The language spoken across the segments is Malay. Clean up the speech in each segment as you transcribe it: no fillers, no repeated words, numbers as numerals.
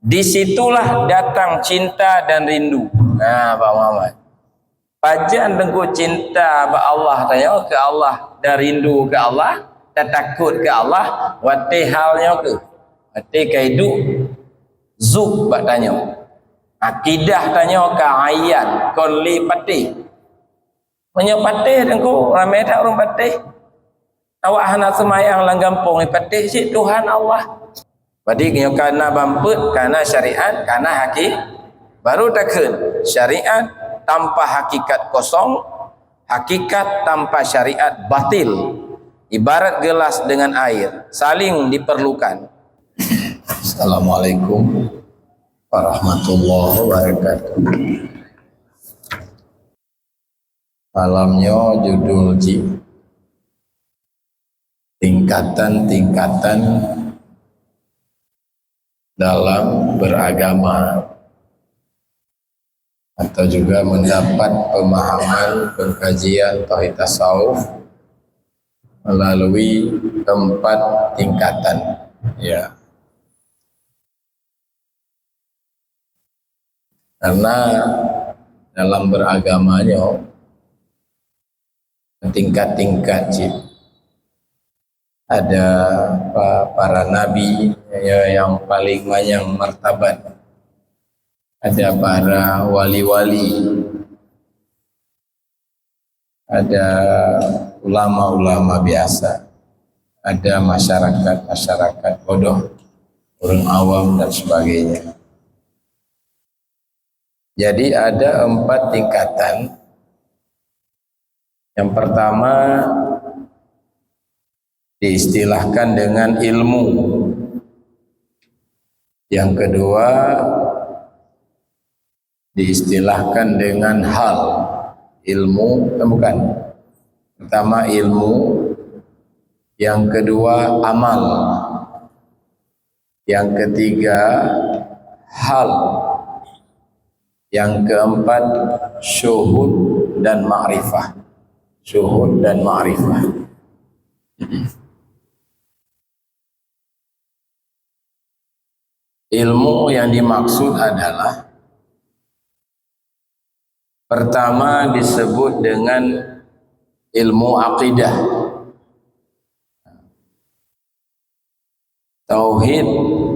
Disitulah datang cinta dan rindu. Nah, Pak Muhammad. Pajan tengku cinta ba Allah tanya ke Allah dan rindu ke Allah dan takut ke Allah. Wati halnya ke? Wati kaidu zuk ba tanya. Akidah tanya ke ayan koli pati. Menyo pati tengku ramai tak orang pati. Awak hendak semayang lang gampung pati si Tuhan Allah. Jadi kerana bamput, kerana syariat, kerana baru takkan syariat tanpa hakikat kosong, hakikat tanpa syariat batil. Ibarat gelas dengan air, saling diperlukan. Assalamualaikum warahmatullahi wabarakatuh. Malamnya judul tingkatan-tingkatan dalam beragama atau juga mendapat pemahaman pengkajian tauhid tasawuf melalui 4 tingkatan, ya. Karena dalam beragamanya tingkat-tingkat ada para nabi yang paling banyak martabat, ada para wali-wali, ada ulama-ulama biasa, ada masyarakat bodoh, orang awam dan sebagainya. Jadi ada 4 tingkatan. Yang pertama diistilahkan dengan ilmu. Yang kedua diistilahkan dengan hal. Ilmu, bukan. Pertama ilmu, yang kedua amal, yang ketiga hal, yang keempat syuhud dan ma'rifah. Syuhud dan ma'rifah. Ilmu yang dimaksud adalah pertama disebut dengan ilmu akidah. Tauhid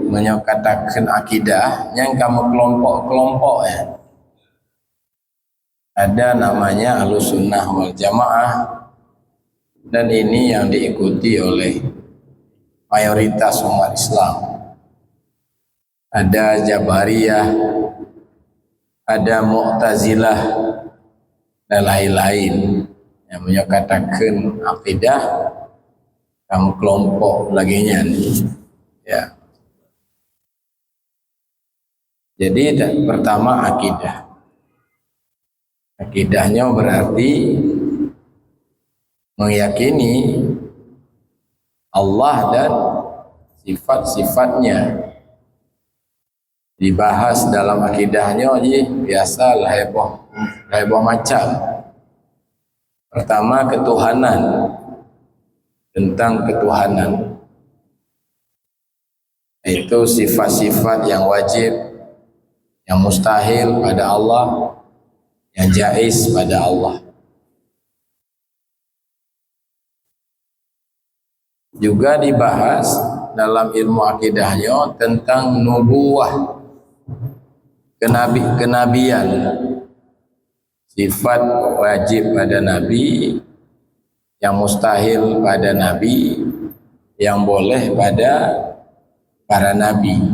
menyatakan akidah yang kamu kelompok-kelompok, ya. Ada namanya Ahlussunnah wal Jamaah, dan ini yang diikuti oleh mayoritas umat Islam. Ada Jabariyah, ada Mu'tazilah, dan lain-lain yang menyatakan akidah kamu kelompok laginya, ya. Jadi pertama akidah. Akidahnya berarti meyakini Allah dan sifat-sifatnya. Dibahas dalam akidahnya biasa heboh macam. Pertama ketuhanan, tentang ketuhanan, itu sifat-sifat yang wajib, yang mustahil pada Allah, yang jaiz pada Allah. Juga dibahas dalam ilmu akidahnya tentang nubuwah, kenabian, sifat wajib pada nabi, yang mustahil pada nabi, yang boleh pada para nabi.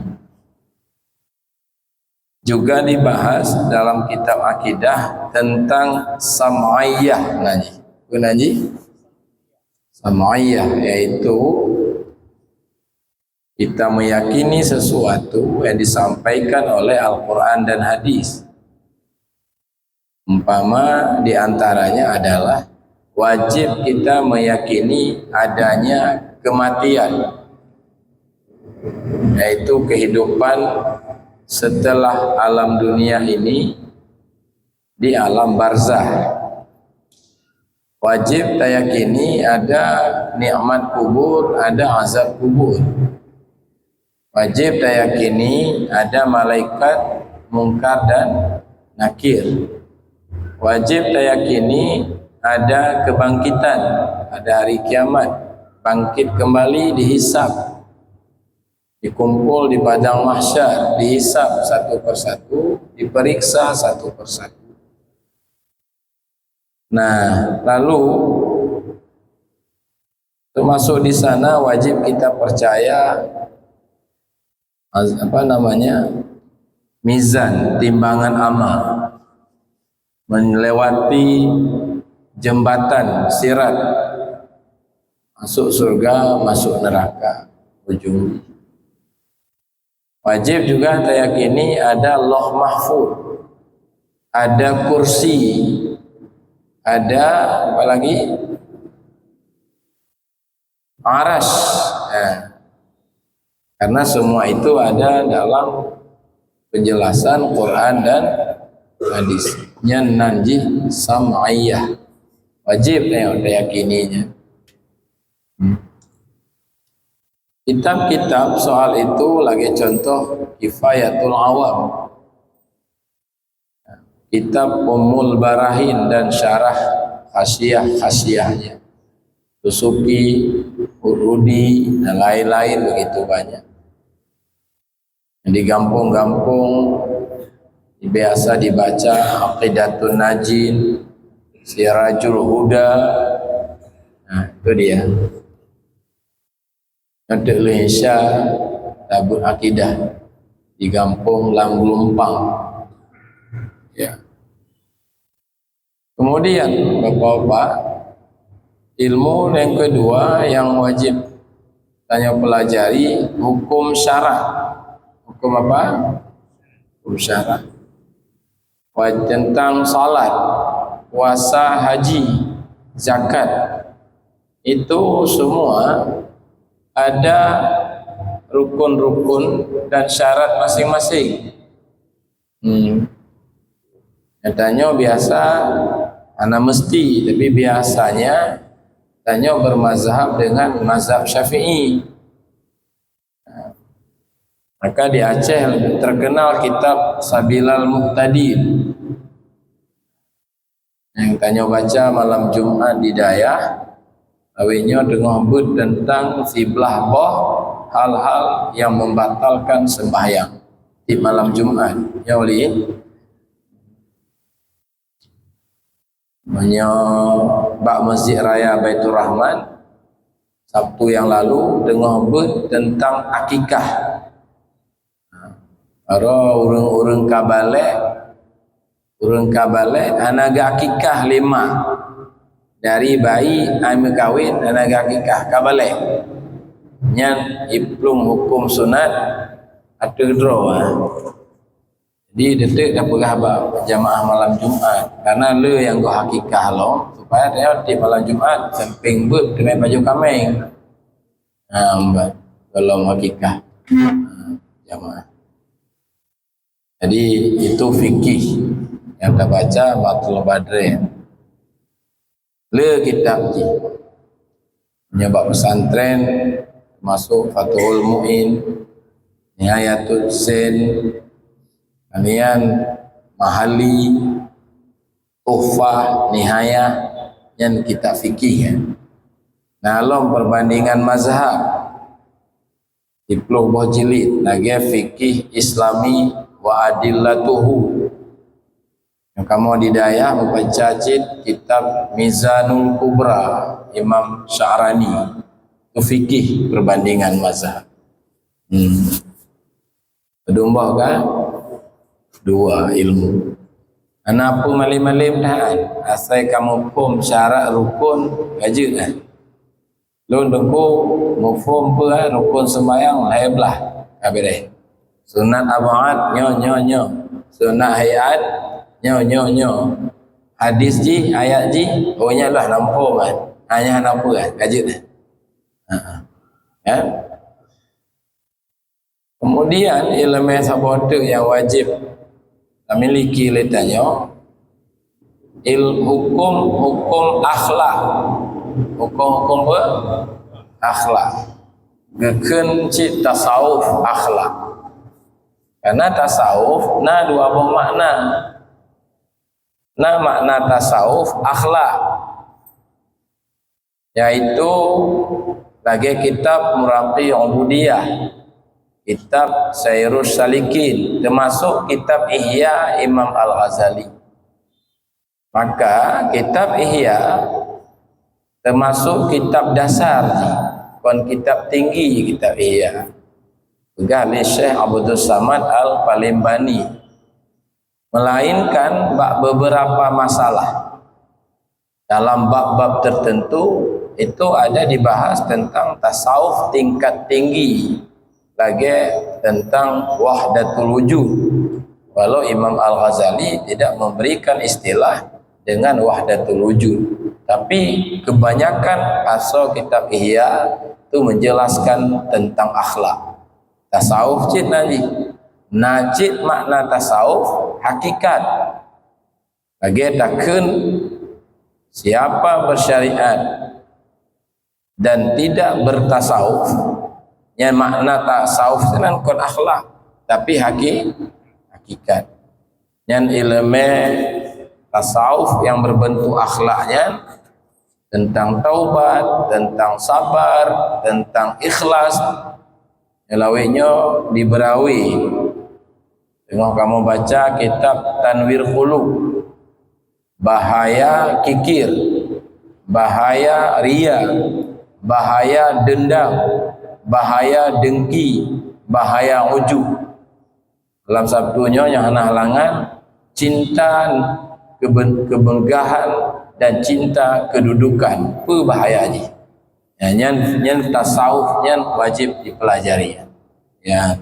Juga dibahas dalam kitab akidah tentang sam'iyah, sam'iyah, yaitu kita meyakini sesuatu yang disampaikan oleh Al-Quran dan hadis. Umpama diantaranya adalah wajib kita meyakini adanya kematian, yaitu kehidupan setelah alam dunia ini di alam barzah. Wajib kita yakini ada nikmat kubur, ada azab kubur. Wajib diyakini ada malaikat mungkar dan nakir. Wajib diyakini ada kebangkitan, ada hari kiamat, bangkit kembali, dihisab, dikumpul di padang mahsyar, dihisab satu persatu, diperiksa satu persatu. Nah, lalu termasuk di sana wajib kita percaya mizan, timbangan amal, melewati jembatan sirat, masuk surga, masuk neraka, ujung. Wajib juga diyakini ada Lauh Mahfuz, ada kursi, ada apa lagi? Arash. Karena semua itu ada dalam penjelasan Quran dan hadis. Yang nanjih sam'iyah, wajib diyakininya. Kitab-kitab soal itu lagi contoh Kifayatul Awam, kitab Ummul Barahin dan syarah khasiyah-khasiyahnya, Tusuki, Urudi, dan lain-lain begitu banyak. Di kampung-kampung biasa dibaca Aqidatun Najin, Sirajul Huda. Nah, itu dia. Untuk Indonesia Tabut Akidah di kampung Langlumpang. Ya. Kemudian Bapak-bapak, ilmu yang kedua yang wajib tanya pelajari, hukum syara. Hukum apa? Hukum syara. Tentang salat, puasa, haji, zakat, itu semua ada rukun-rukun dan syarat masing-masing. Katanya biasa ana mesti, tapi biasanya tanya bermazhab dengan mazhab Syafi'i. Maka di Aceh terkenal kitab Sabilal Muhtadin yang tanya baca malam Jumat di Dayah, awalnya dengar but tentang siblah boh, hal-hal yang membatalkan sembahyang di malam Jumat. Ya wali bak Masjid Raya Baitur Rahman Sabtu yang lalu dengar but tentang akikah. Kalau urang kabale anaga akikah 5 dari bayi ame kawin, anaga akikah kabale nyan iplung hukum sunat atur draw. Jadi detik dapurlah jamaah malam Jumat, karena lu yang go hakikah lo supaya dia di malam Jumat samping but kena baju kameng. Kalau hakikah jamaah. Jadi itu fikih yang kita baca Matul Badrin. Le kitab ji menyebab pesantren masuk Fathul Mu'in, Nihayatul Zain, kemudian Mahali, Tuhfah, Nihayah, yang kitab fikih ya. Nah, dalam perbandingan mazhab di puluh buah jilid lagi fikih Islami wa adillatuhu. Yang kamu di Dayah membaca kitab Mizanul Kubra Imam Sya'rani, itu fikih perbandingan mazhab. Berdombah kan? Dua ilmu. Anapu malim-malim dah. Asal kamu pun syarat rukun gaji kan? Lu dengku mufhum pun rukun sembahyang lahiblah kabeh. Sunat abad nyo. Sunat hayat nyo. Hadis ji, ayat ji, ohnya lah nampu kan. Hanya nampu kan gaji dah. Ya. Kemudian ilmu sabotu yang wajib memiliki letanya hukum akhlak. Hukum akhlak. geken cik tasawuf akhlak. Karena tasawuf na dua buah makna. Na makna tasawuf akhlak, yaitu lagi kitab Muraqi Ubudiyah, kitab Sayrus Salikin, termasuk kitab Ihya Imam Al-Ghazali. Maka kitab Ihya termasuk kitab dasar, bukan kitab tinggi. Kitab Ihya juga oleh Syekh Abdul Samad Al-Palimbani, melainkan beberapa masalah dalam bab-bab tertentu itu ada dibahas tentang tasawuf tingkat tinggi, lagi tentang wahdatul wujud. Walau Imam Al-Ghazali tidak memberikan istilah dengan wahdatul wujud, tapi kebanyakan asal kitab Ihya itu menjelaskan tentang akhlak. Tasawuf cid nanti najid makna tasawuf hakikat. Lagi takun siapa bersyariat dan tidak bertasawuf, yang makna tasawuf itu bukan akhlak tapi hakikat. Yang ilmu tasawuf yang berbentuk akhlaknya tentang taubat, tentang sabar, tentang ikhlas, lawinya diberawi. Tengok kamu baca kitab Tanwir Qulub, bahaya kikir, bahaya ria, bahaya dendam, bahaya dengki, bahaya ujub. Dalam sabtunya yang halangan cinta kebegahan dan cinta kedudukan, apa bahaya ni? Yang tasawuf yang wajib dipelajari. Ya.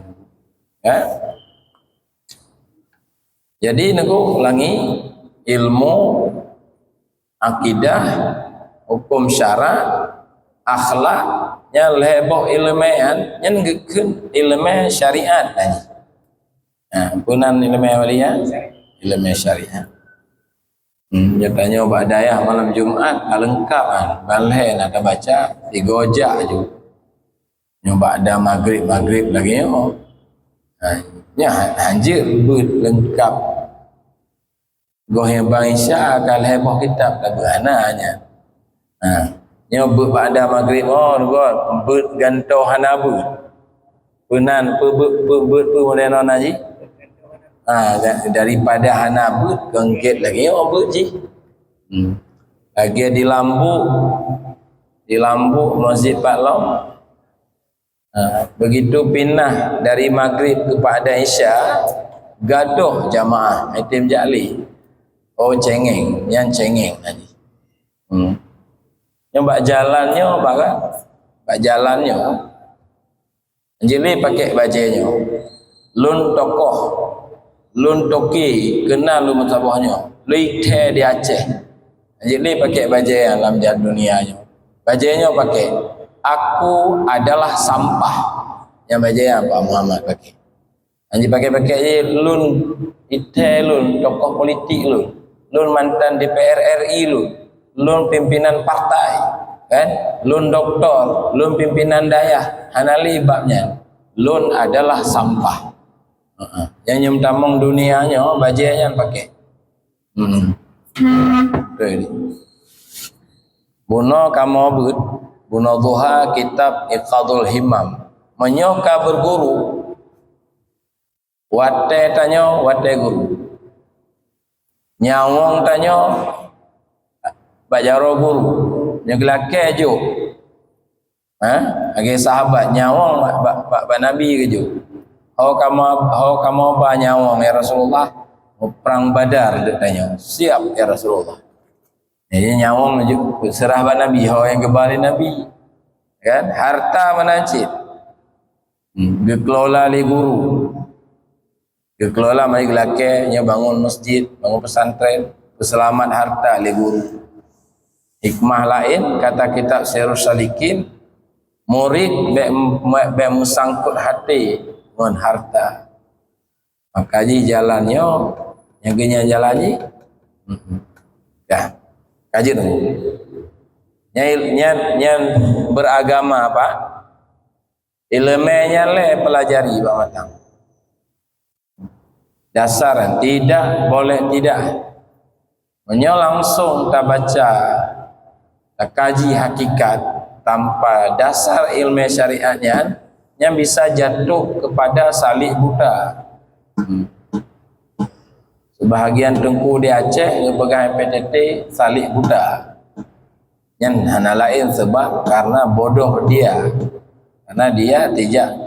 Jadi nego ulangi ilmu akidah, hukum syara, akhlaknya lebih ilmiah, yang geken ilmu syariat tadi. Punan ilmu walia, ilmu syariat. Dia tanya badayah malam Jumat lengkap kan, balai nak baca digojak je. Nyoba ada maghrib lagi yo. Nya anjir lengkap. Goh yang Bang Isya kalau heboh kitab lagu anaknya. Nyoba pada maghrib god ganto hanabu. Punan modern aji. Daripada hanabut kengket lagi berji. Lagi di Lambu Masjid Pak Long. Begitu pindah dari maghrib kepada Isya, gaduh jamaah itim jali. Cengeng, yang cengeng tadi. Nyoba jalannya bak jalannya. Jadi pakai bajanya. Lun tokoh, lun toki kenal lu mutabahnya. Leite di Aceh. Jadi pakai baju yang dalam dunianya. Bajunya pakai aku adalah sampah. Yang baju yang Pak Muhammad pakai. Anji pakai lun lun tokoh politik lun mantan DPR RI lun pimpinan partai kan, lun doktor, lun pimpinan dayah, hanali babnya. Lun adalah sampah. Yang nyemtamong dunianya bajunya pakai. Buno kamobut, buno duha kitab Iqadul Himam, menyoka berguru. Wate tanyo wate guru. Nyawong tanyo bajaro guru. Nyeglake jo. Agi sahabat nyawong bak Nabi ke jo. Hau kamu apa nyawong ya Rasulullah? Perang Badar tanya. Siap ya Rasulullah. Jadi nyawong serah bak Nabi, hau yang kembali Nabi. Kan? Harta menacit. Dikelola oleh guru. Dikelola mari laki-lakinya bangun masjid, bangun pesantren, peselamat harta oleh guru. Hikmah lain kata kitab Sayrus Salikin, murid be musangkut hati dengan harta. Maka ji jalannya yang kenya jalannya ya kaji dong. Yang beragama apa? ilmunya le pelajari Pak Matang. Dasar tidak boleh tidak. Menyo langsung tak baca, tak kaji hakikat tanpa dasar ilmu syariatnya, yang bisa jatuh kepada salik buta. Sebahagian tengku di Aceh yang pegang PTT salik buta. Yang hana lain sebab karena bodoh dia. Karena dia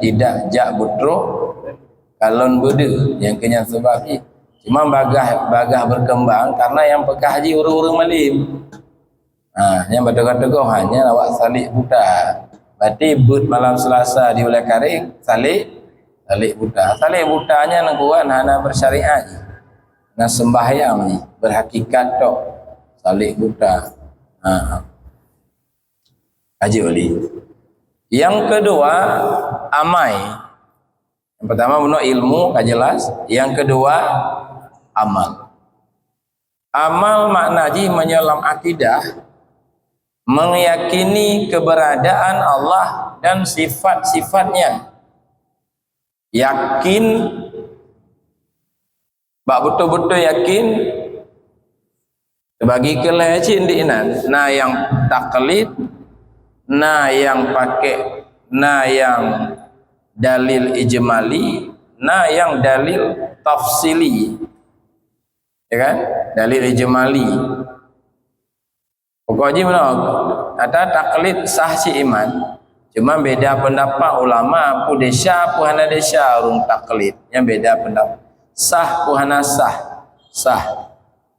tidak jak budro kalon bede yang kenyang sebab ni. Cuma bagah berkembang karena yang pekah haji urung-urung malim. Yang bertegur-tegur hanya awak salik buta. Berarti but malam Selasa di Ulai Karing salik buta. Salik butanya nengkuan hana bersyariat. Nah sembahyang ni berhakikat tok salik buta. Haji oli. Yang kedua amai. Yang pertama benar ilmu jelas. Yang kedua amal. Amal makna ji menyelam akidah, meyakini keberadaan Allah dan sifat-sifatnya. Yakin, bak betul-betul yakin bagi kelehcin di inan. Nah yang taklid, nah yang pakai, nah yang dalil ijmali, nah yang dalil tafsili, ya kan? Dalil ijmali. Pokoknya mana? Ada taklid sah si iman. Cuma beda pendapat ulama. Pu desa, pu hana desa urung taklid. Yang beda pendapat. Sah, pu hana sah. Sah.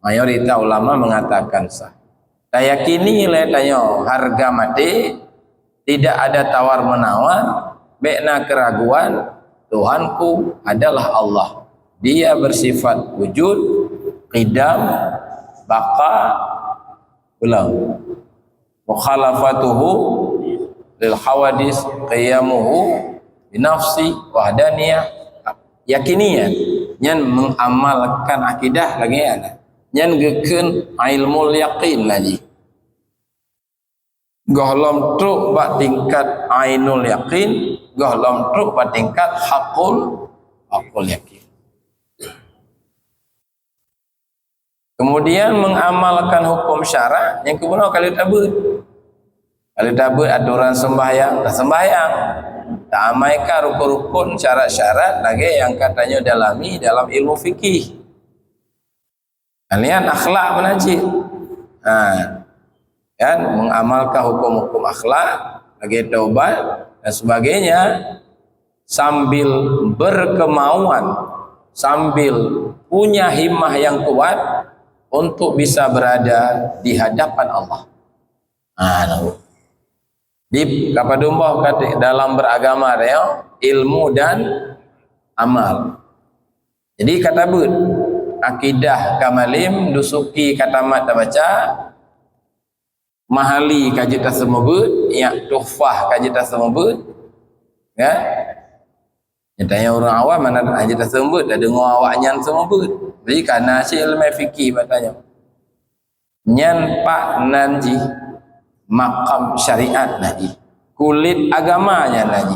Mayoritas ulama mengatakan sah. Tak yakini le tanyo harga mati, tidak ada tawar menawar. Bekna keraguan, Tuhanku adalah Allah. Dia bersifat wujud, qidam, baqa, ulang. Mukhalafatuhu lil hawadis, qiyamuhu binafsi, wahdaniyah. Yakinian, yang mengamalkan akidah lagi ada. Yang geken ilmu yakin lagi. Gohlom truk bak tingkat ainul yakin, gohlom truk bak tingkat hakul yakin. Kemudian mengamalkan hukum syarak yang kemudian kali tabut aturan sembahyang, tak sembahyang, tak amaikan rukun-rukun syarat-syarat lagi yang katanya dalami dalam ilmu fikih. Kalian akhlak menajib. Kan mengamalkan hukum-hukum akhlak, lagi taubat dan sebagainya sambil berkemauan, sambil punya himmah yang kuat untuk bisa berada di hadapan Allah. Di kapadumbah kata dalam beragama dia ilmu dan amal. Jadi kata but akidah kamalim dusuki katamat baca mahali kaji tasmubut, ya tuhfah kaji tasmubut, ya. Nyatanya orang awam mana kaji tasmubut, ada dengar awaknya tasmubut. Jadi karena si ilmu fikih katanya, nyan pak nanji makam syariat nanti, kulit agamanya nanti,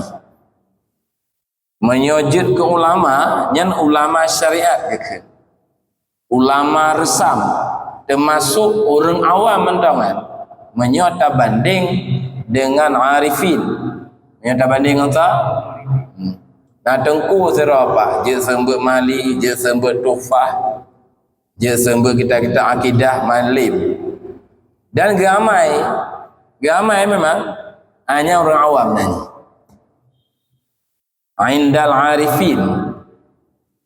menyujud ke ulama, nyan ulama syariat ke, ulama resam, termasuk orang awam mendangan. Menyota banding dengan arifin, menyota banding entah. Nah tengku serapa, je sembut mali, je sembut tufah, je sembut kita akidah malim. Dan gamai memang hanya orang awam nanya. Indal arifin,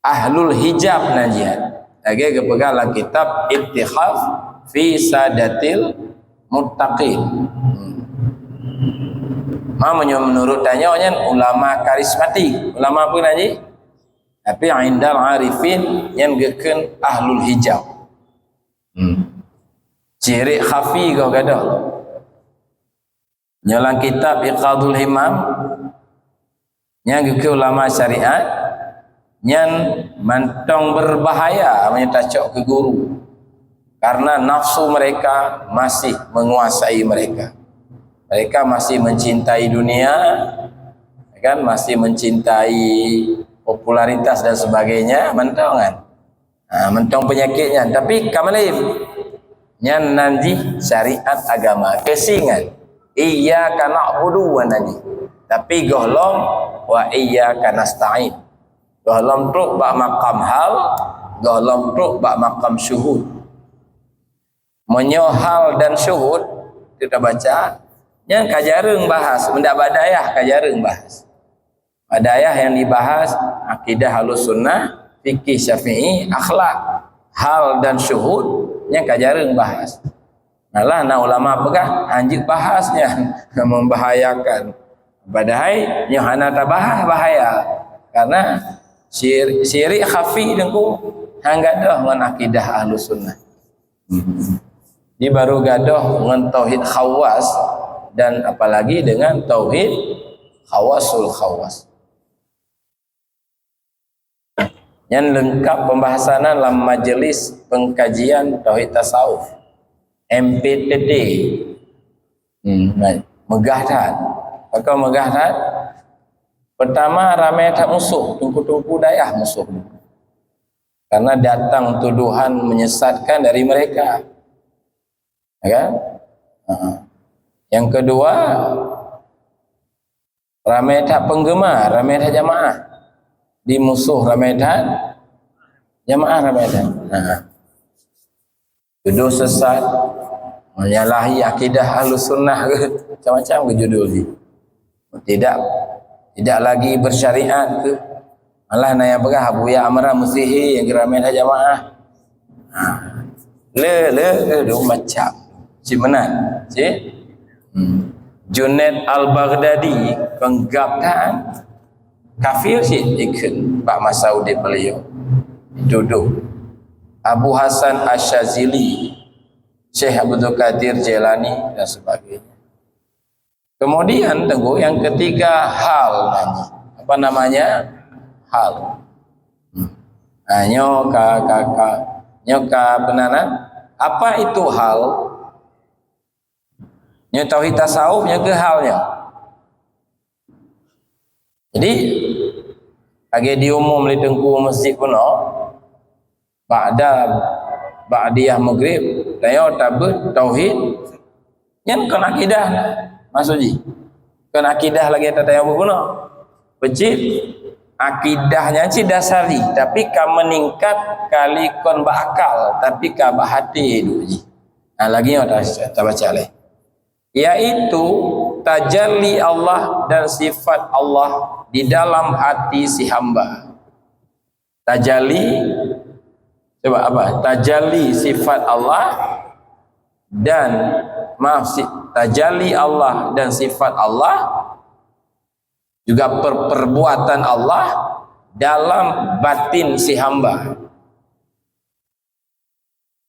ahlul hijab nanya. Lagi kepegang kitab Ibtikhaf fi Sadatil Muttaqin. Menurut tanya ulama karismatik, ulama apa lagi? Tapi indal arifin yang geken ahlul hijab. Ciri khafi kau gadah. Nyalang kitab Iqadul Himam yang geken ulama syariat yang mantong berbahaya menyetacok ke guru. Karena nafsu mereka masih menguasai mereka. Mereka masih mencintai dunia, kan masih mencintai popularitas dan sebagainya, mentong kan. Mentong penyakitnya, tapi kamalim nyan nanti syariat agama kesingan iyyaka na'budu wa nanti, tapi golong wa iyyaka nasta'in, golong truk bak makam hal, golong truk bak makam syuhud. Menyohal dan syuhud kita baca yang kajareng bahas mendak badayah, kajareng bahas badayah yang dibahas akidah halus sunnah, fikih syafi'i, akhlak. Hal dan syuhud yang kajareng bahas. Malah na ulama pegah anjik bahasnya membahayakan. Padahal nyohana tabahah bahaya. Karena syirik khafi dengku hanggadoh ngan akidah ahlus sunnah. Di baru gadoh dengan tauhid khawas dan apalagi dengan tauhid khawasul khawas. Yang lengkap pembahasan dalam majelis pengkajian tauhid tasawuf MPTT. Megah tak? Apa megah tak? Pertama ramai tak musuh, tungku-tungku dayah musuh. Karena datang tuduhan menyesatkan dari mereka. Ya kan? Yang kedua ramai tak penggemar, ramai tak jamaah. Di musuh Ramadan, jamaah Ramadan. Judul sesat, menyalahi akidah ahlus sunnah ke, macam-macam ke judul ni. Tidak lagi bersyariat ke. Malah naya begah Buya Amra Musihi yang Ramadan jamaah. Le macam. Si menan, si. Junaid Al-Baghdadi penggapkan kafir sih ikut Pak Masaudi beliau duduk. Abu Hasan Asyazili, Syekh Abdul Qadir Jailani dan sebagainya. Kemudian tunggu yang ketiga hal nanya. Apa namanya? Hal. Nyoka benaran. Apa itu hal? Nyo tauhid tasawuf nya ke halnya. Jadi lagi diumum di tengku masjid kuno ba'diyah maghrib tayo tabut tauhid yang kan akidah maksudnya kan akidah lagi tayo kuno pecit akidahnya si dasari tapi ka meningkat kali kon bakal tapi ka bahati duji. Lagi kita baca leh yaitu tajalli Allah dan sifat Allah di dalam hati si hamba. Tajalli, coba apa? Tajalli sifat Allah dan tajalli Allah dan sifat Allah juga perbuatan Allah dalam batin si hamba.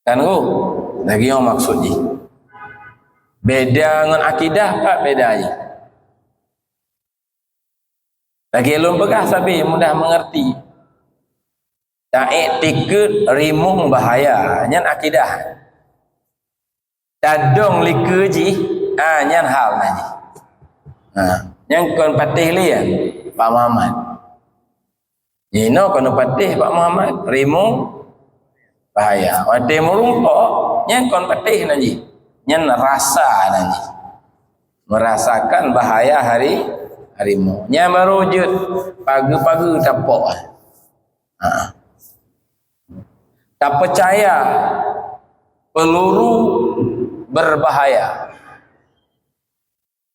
Kan lagi yang maksudnya. Beda dengan akidah Pak, beda aja. Lagi belum pegah tapi mudah mengerti. Taik tikut rimung bahaya, nyan akidah. Tadong likeji, nyan hal naji. Yang kon patih lian Pak Muhammad. Ino kon patih Pak Muhammad, rimung bahaya. Wate merumpo, nyan kon patih naji. Nyan rasa nanti merasakan bahaya harimau nya merujud pagi-pagi tapok tak percaya peluru berbahaya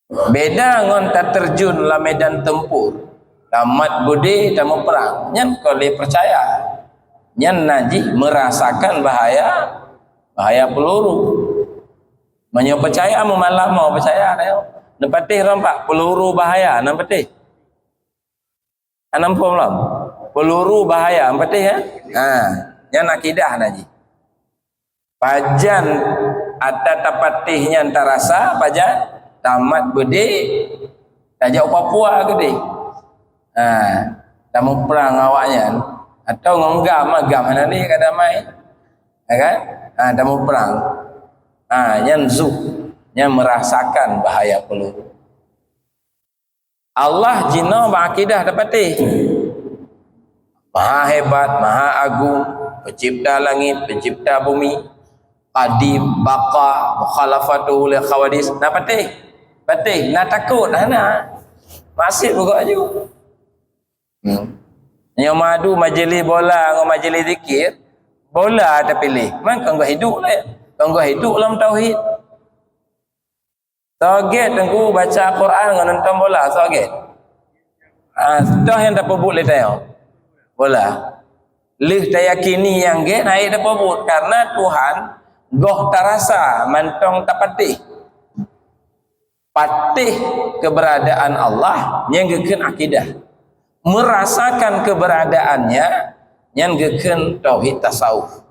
beda ngon tak terjun la medan tempur tamat budi tamu perang nyan kalau percaya nyan naji merasakan bahaya peluru. Menyo percaya malam mau percaya dah. Nepatih rampak peluru bahaya nepatih. Anam pom peluru bahaya nepatih ya. Yang akidah naji. Pajan ada tapatihnya antarasa pajan tamat budi tajak Papua gede. Tamu perang awaknya atau ngonggam nanti kada mai. Ya kan? Tamu perang. Yang merasakan bahaya peluru. Allah jina berakidah dapatih. Maha hebat, maha agung, pencipta langit, pencipta bumi, qadim, baqa, mukhalafatuhu li khawadis. Nak patih? Patih, nak takut nak. Masih buka je. Yang madu majlis bola dengan majlis zikir, bola ada pilih. Man kau hidup lah. Kau hidup dalam tauhid. Target tengku baca Quran dengan nonton bola, target. Dah yang dapat buat le tayo. Bola. Lih tayakini yang ge naik dapat buat karena Tuhan goh tarasa mantong tapatih. Patih keberadaan Allah yang geken akidah. Merasakan keberadaannya yang geken tauhid tasawuf.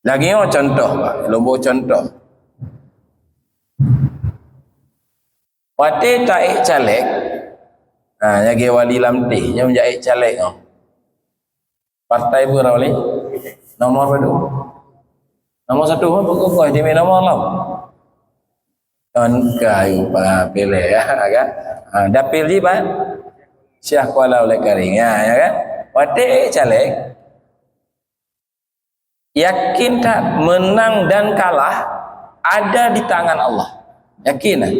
Lagi contoh, Pak. Lombo contoh. Wate taik caleg. Lagi wali lamtih, yang menjadi caleg. Partai berapa ni? Nomor berapa? Nomor 1 pun pokok dia main nomor lah. Kan kayu pa pilih ya kan. Dapil ji Pak. Syekh Kuala oleh Karing ya kan. Wate caleg. Yakin tak menang dan kalah ada di tangan Allah? Yakin tak?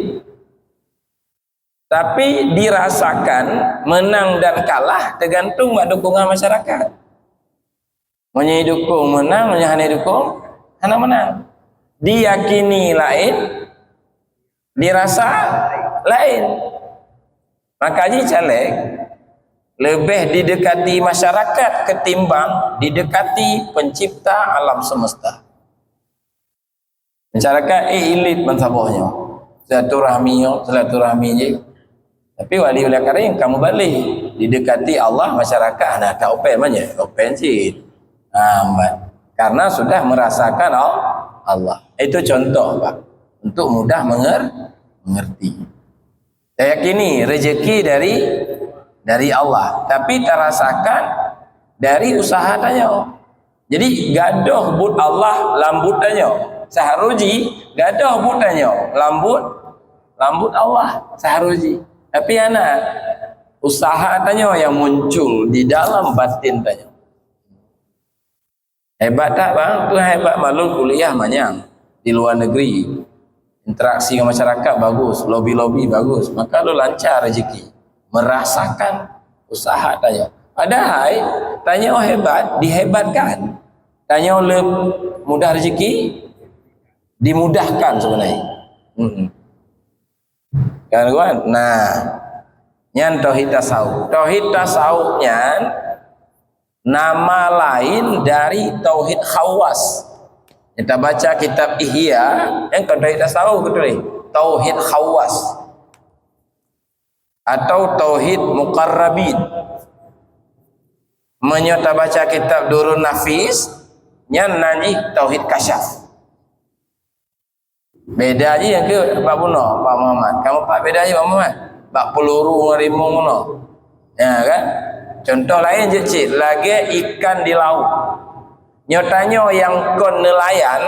Tapi dirasakan menang dan kalah tergantung pada dukungan masyarakat. Menyi dukung menang, menyi hanya dukung hanya menang. Diyakini lain, dirasa lain. Makanya caleg lebih didekati masyarakat ketimbang didekati pencipta alam semesta. Masyarakat elit mensabahnya. Silaturahmi je. Tapi wali ulah karing kamu balik didekati Allah masyarakat nak tak open banyak. Open sih. Karena sudah merasakan Allah. Itu contoh Pak. Untuk mudah mengerti. Saya yakini rezeki dari Allah, tapi terasakan dari usaha tanya. Jadi gadoh but Allah lambut tanya. Saharuji gadoh but tanya. Lambut Allah saharuji. Tapi anak usaha tanya yang muncul di dalam batin tanya. Hebat tak bang? Tu hebat malu kuliah banyak di luar negeri. Interaksi dengan masyarakat bagus, lobi-lobi bagus. Maka lu lancar rezeki. Merasakan usaha tanya. Padahal tanya hebat, dihebatkan. Tanya mudah rezeki, dimudahkan sebenarnya. Kan kawan? Nah, nyan tauhid tasawuf. Tauhid tasawuf nyan nama lain dari tauhid khawas. Kita baca kitab Ihya, yang tauhid tasawuf betul ni. Tauhid khawas. Atau tauhid muqarrabin. Menyata baca kitab Durun Nafis, nyan nanti tauhid kasyaf. Beda aja yang ke Pak Buno, Pak Muhammad. Kamu Pak beda aja Pak Muhammad. Pak peluru ngerimu ngono. Ya kan? Contoh lain je cik, lagi ikan di laut. Nyatanya yang kon nelayan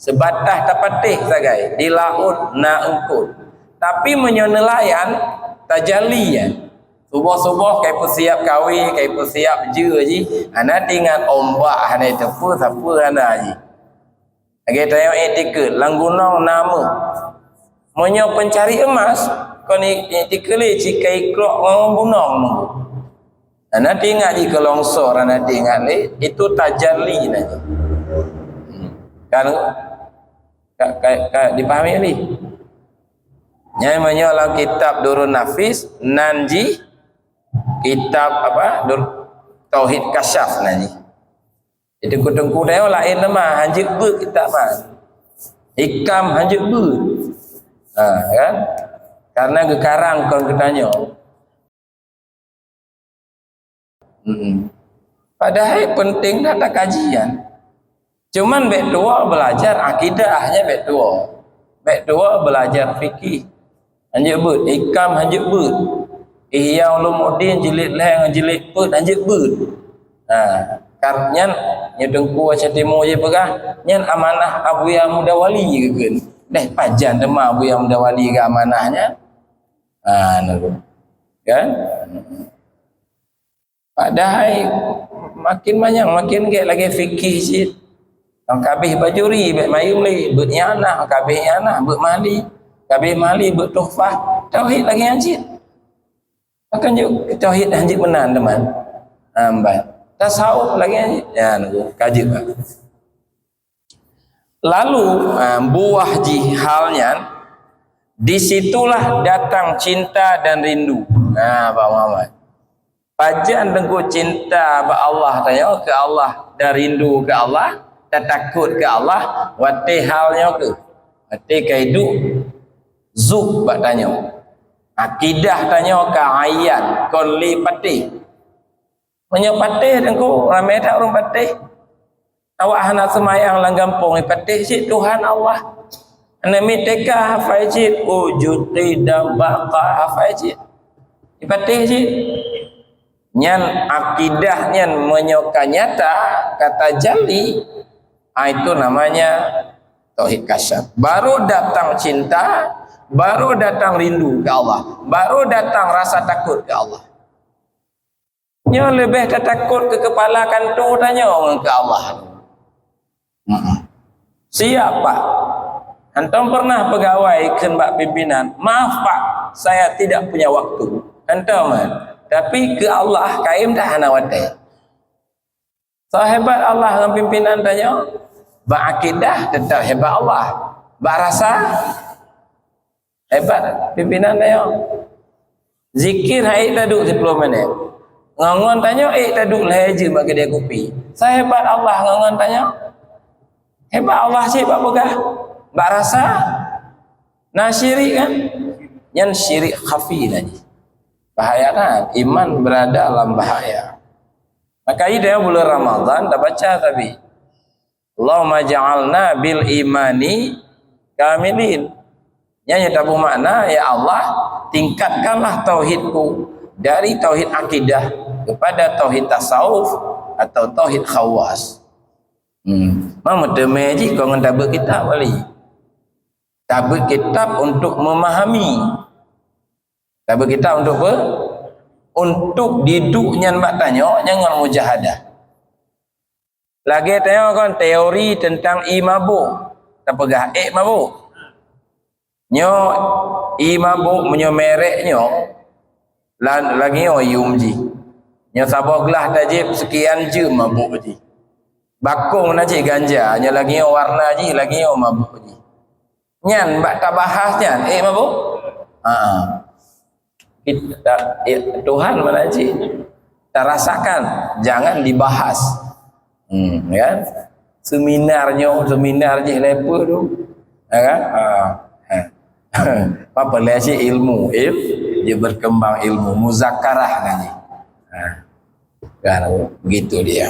sebatah tapatih sagai di laut na engkut. Tapi menyo nelayan tajalli ya. Subuh-subuh kai pun siap kawi, kai pun siap je ji. Ana tinggal ombak hana tepu sapu hana ji. Lagi tanya etikut langgunau nama. Menyo pencari emas kon etikut le cikai krok ngunong. Nanti ingat jika longsor, nanti ingat le, itu tajalli nanti. Kan dipahami ni? Nyai menyolah kitab Durun Nafis, nanji kitab apa? Tauhid Kasyaf nanti. Itu kutungku dia lain nama hanjik ber kitab mah. Hikam hanjik ber. Kan? Karena gekarang kau ketanya. Padahal penting ada kajian. Cuman bek dua belajar akidahnya bek dua. Bek dua belajar fikih. Hanjik ber, hikam hanjik ber. Ihya Ulumuddin jilid leh jilid put hanjik ber. Karnyan nyedengku aca temo je pegah, nyan amanah Abu Ya Mudawali ke kan. Deh pajan demah bu yang mendawali ke amanahnya. Nak kan? Padahal makin banyak makin kayak lagi fikih sih. Ang kabeh bajuri bet mayuli bet yana kabeh yana bet mali kabeh mali bet tuhfah tauhid lagi anjit. Akan juk tauhid anjit menan teman. Ambat. Tasawuf lagi anjit. Ya nak kaji Pak. Lalu buah jihalnya disitulah datang cinta dan rindu. Nah Pak Muhammad. Pajan dengku cinta ba Allah tanya ke Allah dan rindu ke Allah. Takut ke Allah wate halnya ke wate kaidu zuk bak tanya akidah tanya ke ayan konli patih menyo patih dengku ramai tak orang patih awak hana semayang lang gampung patih si Tuhan Allah anami teka hafajid wujud tidak baqa hafajid patih si nyan akidah nyan menyoka nyata kata jali. Itu namanya tauhid kasyaf. Baru datang cinta, baru datang rindu ke Allah, baru datang rasa takut ke Allah. Nyo lebih takut ke kepala kantor tanya orang ke Allah. Siapa? Antum pernah pegawai kenbak pimpinan? Maaf Pak, saya tidak punya waktu. Antum tapi ke Allah kaim dah ana wadai. Sahabat Allah dengan pimpinan tanya, berakidah tetap hebat Allah. Berasa hebat pimpinan tanya. Zikir hai taduk 10 minit. Ngangon tanya taduk lah je bagi dia kopi. Sahabat Allah ngangon tanya. Hebat Allah sih Pak Begah. Berasa nah syirik kan? Yang syirik khafi lagi. Bahaya kan? Iman berada dalam bahaya. Maka dia bulan Ramadan dah baca tapi Allahumma ja'alna bil imani kamilin. Yang tabu makna ya Allah tingkatkanlah tauhidku dari tauhid akidah kepada tauhid tasawuf atau tauhid khawas. Mama demeji kau ngendabek kitab wali. Tabek kitab untuk memahami. Tabek kitab untuk apa? Untuk diduknya mbak tanya jangan mujahadah. Lagi tengok kan teori tentang mabuk. Tak pegah mabuk. Nyo mabuk menyo mereknya lagi yumji. Nyo sabah gelah tajib sekian je mabuk ji. Bakung naji ganja, nyo lagi warna ji lagi mabuk ji. Nyan mbak tak bahas nyan mabuk. Tuhan mana sih? Tak rasakan, jangan dibahas. Kan? Seminar je lepa tu. Kan? Apa lagi ilmu, dia berkembang ilmu muzakarah nanti. Kan begitu dia.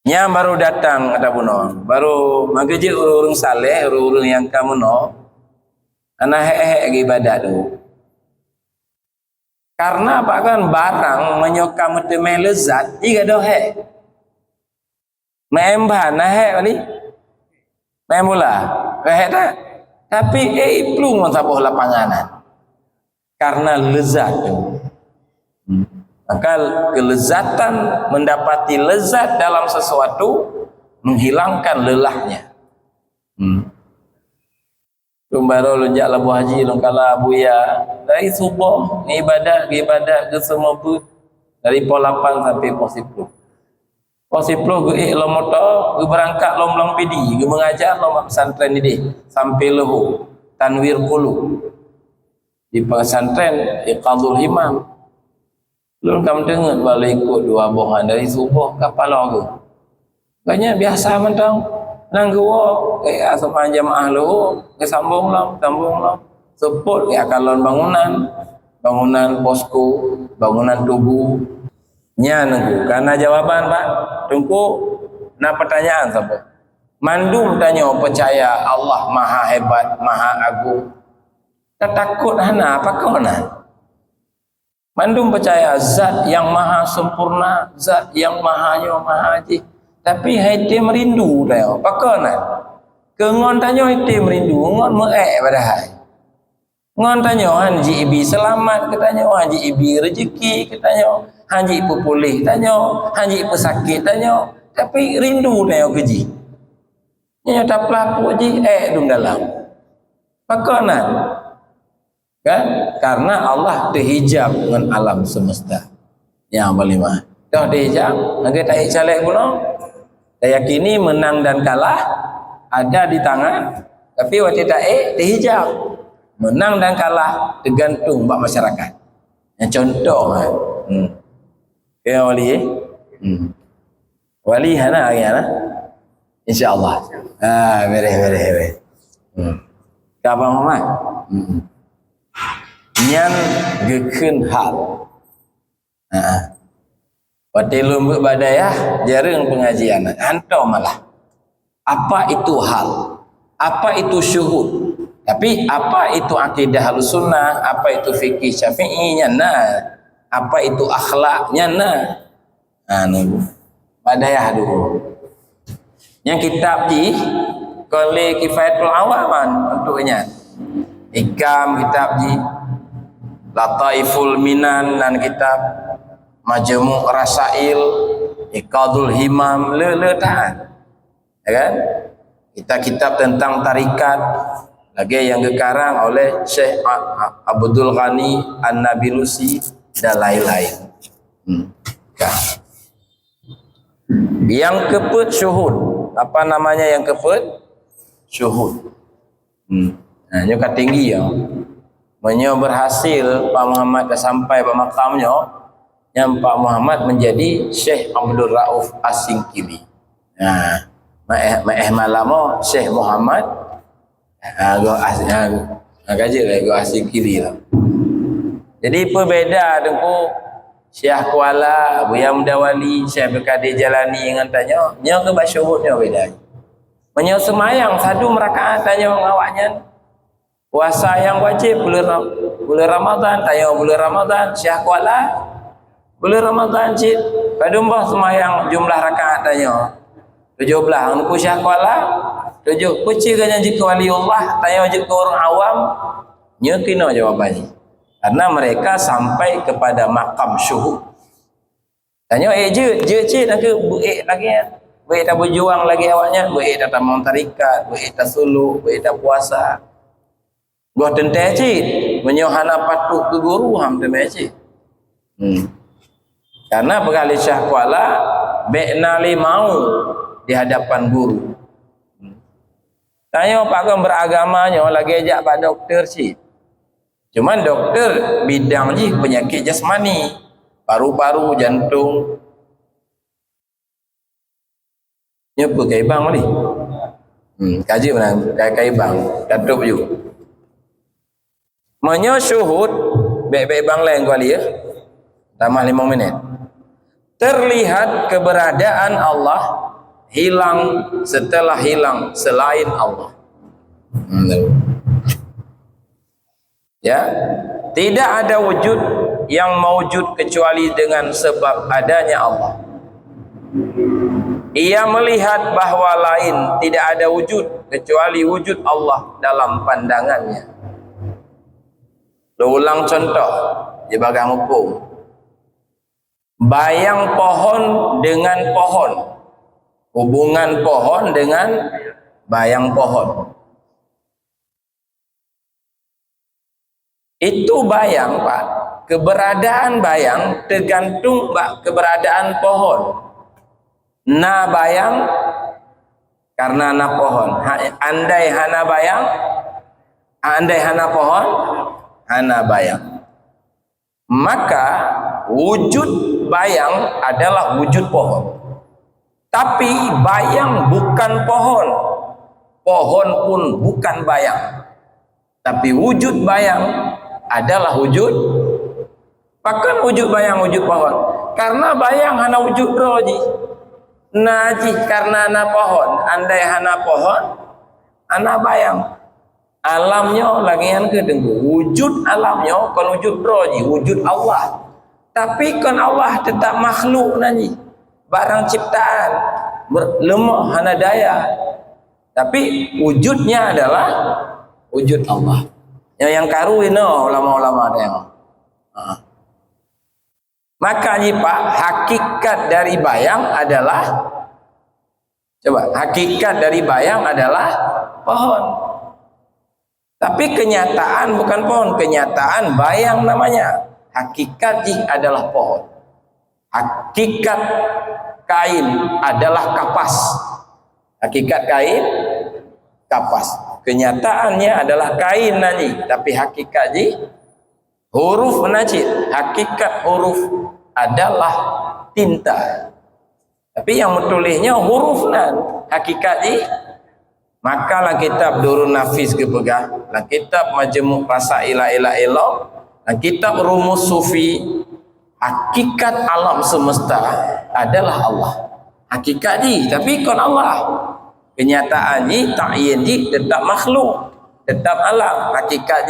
Nya baru datang ada punon, baru magaji urung saleh, urung yang kamu no. Anak ibadat tu. Karena apa kan barang menyoka meteme lezat jika dohe. Membah nah ni. Memula. Tak. Tapi plung sabuh lapanganan. Karena lezat tu. Maka kelezatan mendapati lezat dalam sesuatu menghilangkan lelahnya. Baru lonjak labu haji longkala buya dari subuh ibadat ke semua bu dari pol 8 sampai pol 10. Pol 10 ge lo motor ge berangkat lo melang pidi ge mengajar lo pesantren ini sampai lehu tanwir qulu di pesantren iqadul himam. Lu kamu dengar balik ikut dua bohongan dari subuh kapal lo. Banyak biasa mentang nang gua asal jamaah lu kesambung lah support kalon bangunan posko bangunan tubuh nya nunggu karena jawaban Pak tunggu nah pertanyaan siapa mandum tanya percaya Allah maha hebat maha agung tak takut hana apa kau nah mandum percaya zat yang maha sempurna zat yang maha haji tapi hati merindu dah. Pakana Kengon tanya itu merindu, ngon meek padahal. Ngon tanya hanji ibi selamat, katanya hanji ibi rezeki, katanya hanji ibu pulih, tanya hanji ibu sakit, tanya tapi rindu tanya keji. Nya tak pelaku ji dum dalam. Pakanan. Kan? Karena Allah terhijab dengan alam semesta. Yang berlima. Dah terhijab, angkat tak calek pula. Saya yakini menang dan kalah ada di tangan, tapi waktu tak terhijab. Menang dan kalah tergantung bak masyarakat. Yang contoh ya wali wali hana agaknya insyaallah. Beres. Kapan Muhammad? Nyan gekeun hal. Waktu lembut badayah jarang pengajian. Hantar malah. Apa itu hal? Apa itu syuhud? Tapi apa itu akidah Ahlussunnah? Apa itu fikih Syafi'i? Nyana. Apa itu akhlak? Nyana. Nunggu. Badayah dulu. Yang kitab di Qali Kifayatul Awaman untuknya. Ikam kitab di Lataiful Minan dan kitab Majmu' Rasail, Iqadul Himam, taat. Ya kan? Kitab-kitab tentang tarikat lagi yang dikarang oleh Syekh Abdul Ghani An-Nabilusi dan lain-lain. Yang keput syuhud. Apa namanya yang keput? Syuhud. Ini kan tinggi ya. Menyo berhasil Pak Muhammad dah sampai Pak makamnya, yang Pak Muhammad menjadi Syekh Abdul Rauf As-Singkili. Malamo Syekh Muhammad go As-Singkili lah. Jadi berbeza dengan Syekh Kuala, Buya Mudawali, Syekh Berkadir Jalani dengan tanya, nya ke basyuhudnya beda. Menyo semayang sadu merakaat tanya awaknya. Puasa yang wajib bulan Ramadan, tanya bulan Ramadan, Syekh Kuala bulan Ramadan cik. Padumbah semayang jumlah rakaat tanya 17, angku Syekh Kuala 7. Kuci kan jika waliullah tanya jika orang awam, nya kena jawabannya. Karena mereka sampai kepada makam syuhud. Tanya je cik nak lagi baik tak berjuang lagi awaknya, baik tak tamam tarikat, baik tak suluk, baik tak puasa. Buat tentai cik, menyohana patuh ke guru ham temai cik. Karena berkali Syekh Kuala beknali mau di hadapan guru. Tanya pak kan beragamanya lagi ajak pak doktor cik. Cuman doktor bidang je penyakit jasmani, paru-paru, jantung. Nyepa kaibang ni. Kaji mana kaibang, katup juga. Menyo syuhud baik-baik bang lain kuali ya. Tambah 5 minit. Terlihat keberadaan Allah hilang setelah hilang selain Allah. Ya, tidak ada wujud yang mewujud kecuali dengan sebab adanya Allah. Ia melihat bahawa lain tidak ada wujud kecuali wujud Allah dalam pandangannya. Ulang contoh di bagang hukum. Bayang pohon dengan pohon. Hubungan pohon dengan bayang pohon. Itu bayang Pak. Keberadaan bayang tergantung Pak keberadaan pohon. Na bayang karena na pohon. Andai hana bayang, andai hana pohon, hana bayang. Maka wujud bayang adalah wujud pohon. Tapi bayang bukan pohon. Pohon pun bukan bayang. Tapi wujud bayang adalah wujud. Bahkan wujud bayang wujud pohon. Karena bayang hana wujud roji. Naji karena hana pohon. Andai hana pohon, hana bayang. Alamnya lagi yang kedengku. Wujud alamnya kan wujud roji, wujud Allah. Tapi kan Allah tetap makhluk nanti. Barang ciptaan lemah hana daya. Tapi wujudnya adalah wujud Allah. Yang karu ini ulama-ulama ada yang. Maka ni Pak, hakikat dari bayang adalah, coba, hakikat dari bayang adalah pohon. Tapi kenyataan bukan pohon, kenyataan bayang namanya. Hakikat adalah pohon. Hakikat kain adalah kapas. Hakikat kain kapas. Kenyataannya adalah kain nanti, tapi hakikat huruf najis. Hakikat huruf adalah tinta. Tapi yang menulisnya huruf nan. Hakikat makalah kitab Durun Nafis ke pegang, lah kitab Majmu' Rasail la ilaha illallah, lah kitab Rumus Sufi. Hakikat alam semesta adalah Allah. Hakikat tapi kon Allah. Kenyataan ta'yin tetap makhluk, tetap alam. Hakikat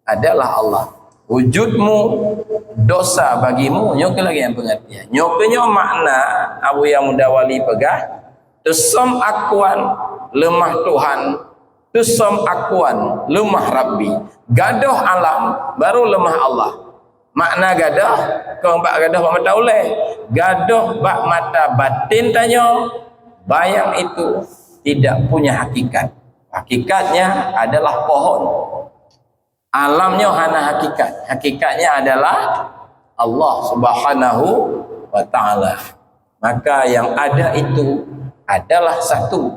adalah Allah. Wujudmu dosa bagimu, nyok lagi yang pengertian. Nyoknya makna Abu yang Mudawali pegah, tesom akuan lemah Tuhan, tesom akuan lemah Rabbi. Gadoh alam baru lemah Allah. Makna gadoh, kau bak gadoh bak mata oleh, gadoh bak mata batin tanya, bayang itu tidak punya hakikat. Hakikatnya adalah pohon. Alamnya hana hakikat. Hakikatnya adalah Allah Subhanahu wa ta'ala. Maka yang ada itu adalah satu,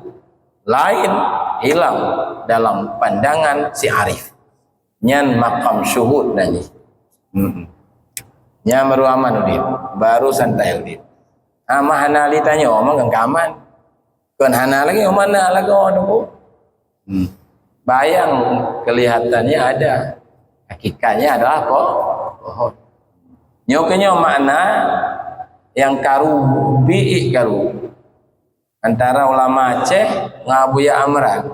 lain hilang dalam pandangan si arif. Nyan makam syuhud nani. Nya baru aman udin, baru santai udin. Ama hana li tanya omong aman. Kon hana lagi mana lagi ono. Bayang kelihatannya ada, hakikatnya adalah pohon. Nyoknya makna yang karu biik karu antara ulama Aceh ngabuya Amran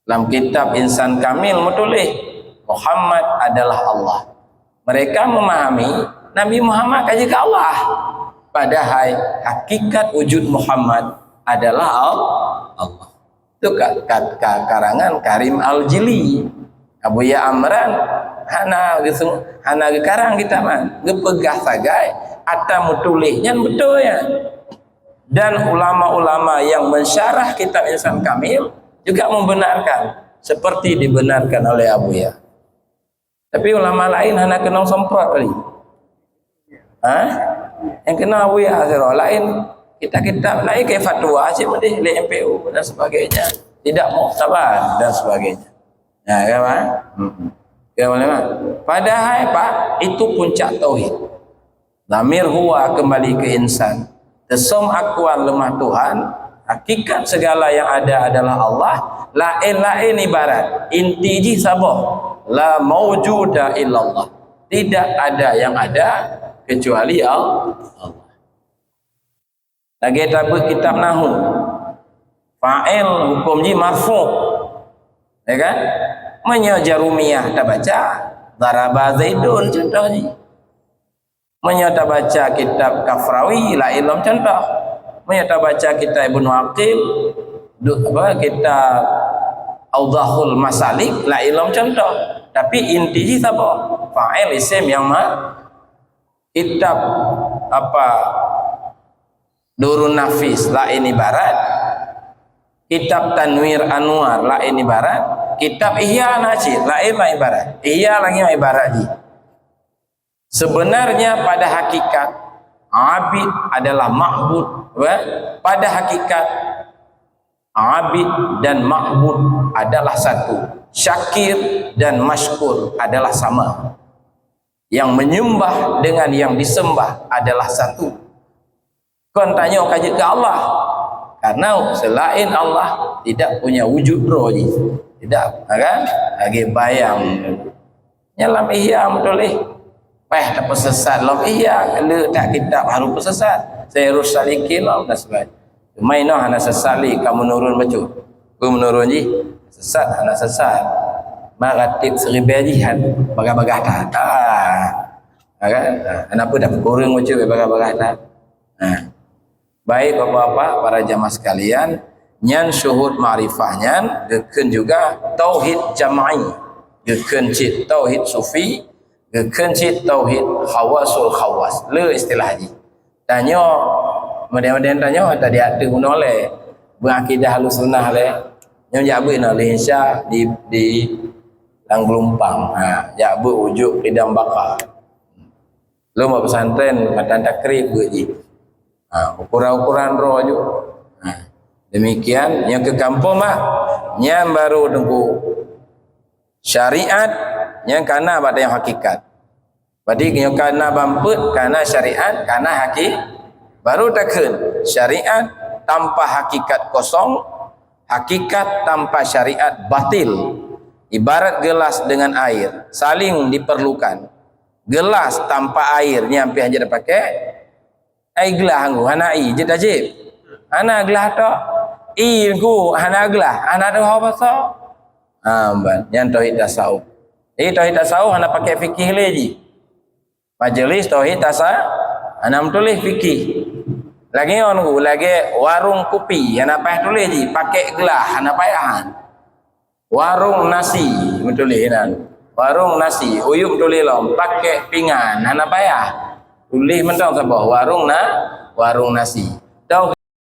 dalam kitab Insan Kamil menulis Muhammad adalah Allah. Mereka memahami Nabi Muhammad kaji ke Allah, padahal hakikat wujud Muhammad adalah Allah. Itu karangan Karim Al-Jili. Abuya Amran hana karang kita man gepegah sagai atau mutulihnya betul ya. Dan ulama-ulama yang mensyarah kitab Insan Kamil juga membenarkan seperti dibenarkan oleh Abuya. Tapi ulama lain hana kenal semprot kali. Yang kenal Abuya lain kita lain kayak fatwa aja mendih oleh MPU dan sebagainya, tidak muktabar dan sebagainya. Ya kan? Padahal Pak, itu puncak tauhid. Lamir huwa kembali ke insan. Tesom akuan lemah Tuhan, hakikat segala yang ada adalah Allah. Lain-lain ibarat inti sabah la maujuda illallah. Tidak ada yang ada kecuali Allah. Lagi tabut kitab nahu, fa'il hukum marfu, ya kan? Menyajarumiyah tak baca daraba Zaidun contohnya. Menyata baca kitab Kafrawi la ilm contoh. Menyata baca kitab Ibnu Aqil, kitab Awdahul Masalik la ilm contoh. Tapi intinya apa? Fa'il isim yang kitab Durun Nafis la ini barat, kitab Tanwir Anwar la ini barat, kitab Ihya Nasir la ini barat. Ihya lagi ibarat ji. Sebenarnya pada hakikat abid adalah ma'bud. Pada hakikat abid dan ma'bud adalah satu. Syakir dan masykur adalah sama. Yang menyembah dengan yang disembah adalah satu. Kon tanya kaji ke Allah, karena selain Allah tidak punya wujud roh, tidak, kan? Lagi bayang. Nyalam Ihya mutoleh, tak pesesat lam Ihya, kalau tak kitab harus pesesat. Saya harus salikin lam dan sebagainya. Maino hana sesali kamu menurun baju, kamu menurun sesat hana sesat. Maratib seribajihan bagah-bagah tak. Kan? Kenapa dah kurang macam bagah-bagah tak? Baik Bapak-bapak, para jamaah sekalian, nyan syuhud ma'rifahnya geken juga tauhid jam'i geken cit tauhid sufi geken cit tauhid khawasul khawas le istilah haji tanya kemudian tanya tadi ada menoleh berakidah halus sunnah le yang jabe nak insya di lang gelumpang jabe ujuk lidang bakar lo mau pesantren matan takrib beji ukuran-ukuran roh juga demikian yang ke kampung mak yang baru tunggu syariat yang kana pada yang hakikat berarti yang kana bamput kana syariat kana baru takkan syariat tanpa hakikat kosong hakikat tanpa syariat batil ibarat gelas dengan air saling diperlukan gelas tanpa air ni hampir aja dah pakai air gelas anggu hana i je tajib hana gelas tok i ku hana gelas hana ada apa so yang tauhid tasawuf jadi tauhid tasawuf hana pakai fikih lagi majlis tauhid tasawuf hana tulis fikih lagi on lagi warung kopi hana payah tulis ji pakai gelas hana payahan warung nasi tulis kan warung nasi uyup tulis lom pakai pinggan hana payah tulis mentang sabah warung nasi tahu